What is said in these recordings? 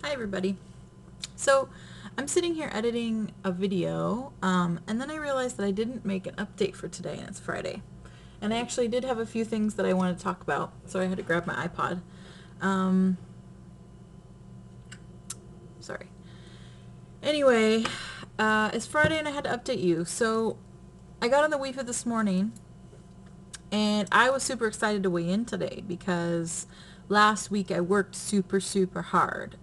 Hi everybody. So I'm sitting here editing a video and then I realized that I didn't make an update for today and it's Friday. And I actually did have a few things that I wanted to talk about, so I had to grab my iPod. Um, sorry. Anyway, it's Friday and I had to update you. So I got on the Wi-Fi this morning and I was super excited to weigh in today because last week I worked super hard.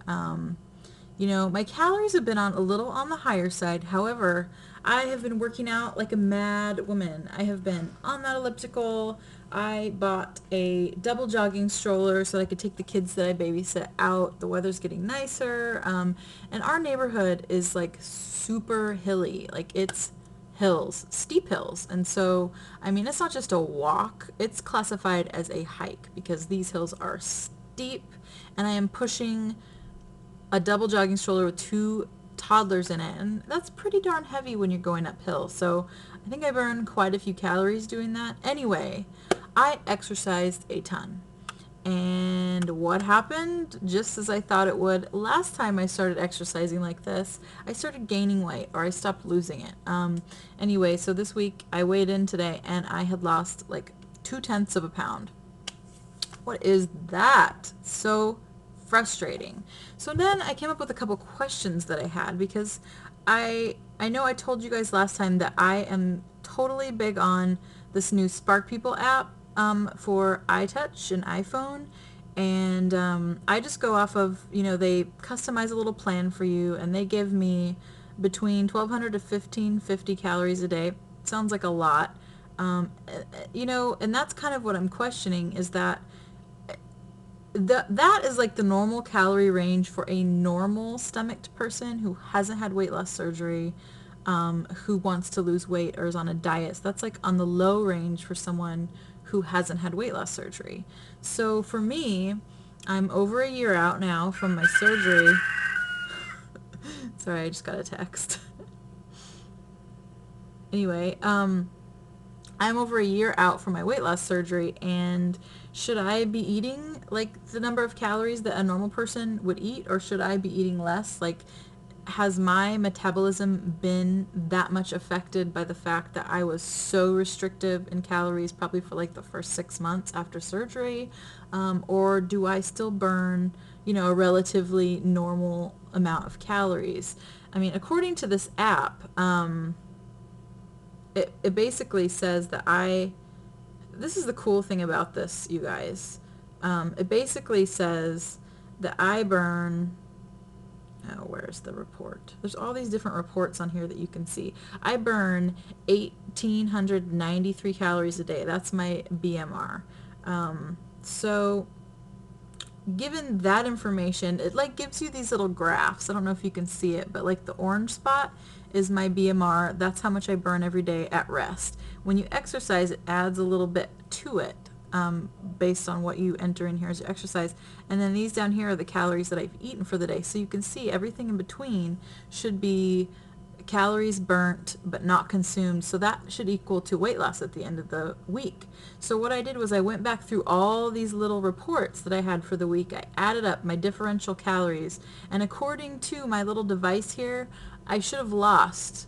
My calories have been on a little on the higher side. However, I have been working out like a mad woman. I have been on that elliptical. I bought a double jogging stroller so that I could take the kids that I babysit out. The weather's getting nicer. And our neighborhood is like super hilly. Like it's hills, steep hills. And so, I mean, it's not just a walk. It's classified as a hike because these hills are steep and I am pushing a double jogging stroller with two toddlers in it, and that's pretty darn heavy when you're going uphill. So I think I burned quite a few calories doing that. Anyway, I exercised a ton. And what happened? Just as I thought it would. Last time I started exercising like this, I started gaining weight, or I stopped losing it. Anyway, so this week I weighed in today and I had lost like 2/10 of a pound. What is that? So frustrating. So then I came up with a couple questions that I had because I know I told you guys last time that I am totally big on this new Spark People app for iTouch and iPhone. And I just go off of, they customize a little plan for you and they give me between 1,200 to 1,550 calories a day. Sounds like a lot. And that's kind of what I'm questioning is that that is like the normal calorie range for a normal stomached person who hasn't had weight loss surgery, who wants to lose weight or is on a diet. So that's like on the low range for someone who hasn't had weight loss surgery. So for me, I'm over a year out now from my surgery. Sorry, I just got a text. Anyway, I'm over a year out from my weight loss surgery, and should I be eating like the number of calories that a normal person would eat, or should I be eating less? Like, has my metabolism been that much affected by the fact that I was so restrictive in calories probably for like the first 6 months after surgery? Or do I still burn, a relatively normal amount of calories? I mean, according to this app, it basically says that this is the cool thing about this, you guys. It basically says that I burn, oh, where's the report? There's all these different reports on here that you can see. I burn 1,893 calories a day. That's my BMR. So given that information, it like gives you these little graphs. I don't know if you can see it, but like the orange spot is my BMR. That's how much I burn every day at rest. When you exercise, it adds a little bit to it based on what you enter in here as you exercise. And then these down here are the calories that I've eaten for the day. So you can see everything in between should be calories burnt but not consumed, so that should equal to weight loss at the end of the week. So what I did was I went back through all these little reports that I had for the week. I added up my differential calories, and according to my little device here, I should have lost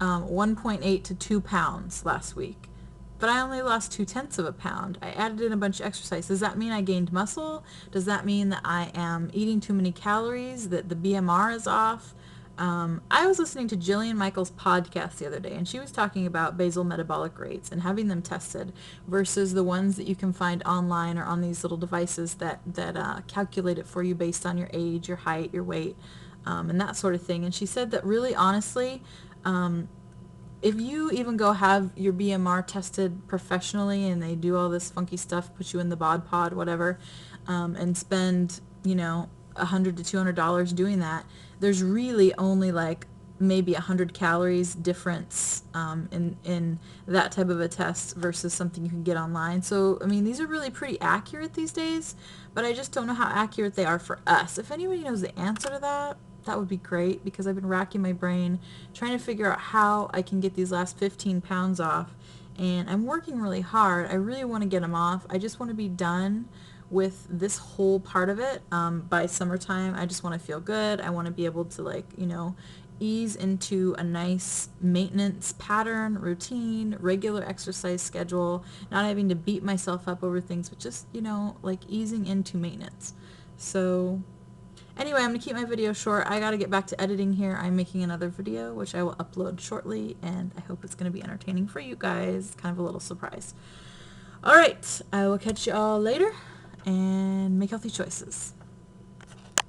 1.8 to 2 pounds last week. But I only lost 2/10 of a pound. I added in a bunch of exercise. Does that mean I gained muscle? Does that mean that I am eating too many calories, that the BMR is off? I was listening to Jillian Michaels' podcast the other day, and she was talking about basal metabolic rates and having them tested versus the ones that you can find online or on these little devices that calculate it for you based on your age, your height, your weight, and that sort of thing. And she said that really honestly, if you even go have your BMR tested professionally and they do all this funky stuff, put you in the bod pod, whatever, and spend, $100 to $200 doing that, there's really only like maybe 100 calories difference in that type of a test versus something you can get online. So, I mean, these are really pretty accurate these days, but I just don't know how accurate they are for us. If anybody knows the answer to that, that would be great, because I've been racking my brain trying to figure out how I can get these last 15 pounds off, and I'm working really hard. I really want to get them off. I just want to be done with this whole part of it. By summertime, I just want to feel good. I want to be able to, like, ease into a nice maintenance pattern, routine, regular exercise schedule, not having to beat myself up over things, but just, like easing into maintenance. So anyway, I'm going to keep my video short. I got to get back to editing here. I'm making another video, which I will upload shortly, and I hope it's going to be entertaining for you guys. Kind of a little surprise. Alright, I will catch you all later, and make healthy choices.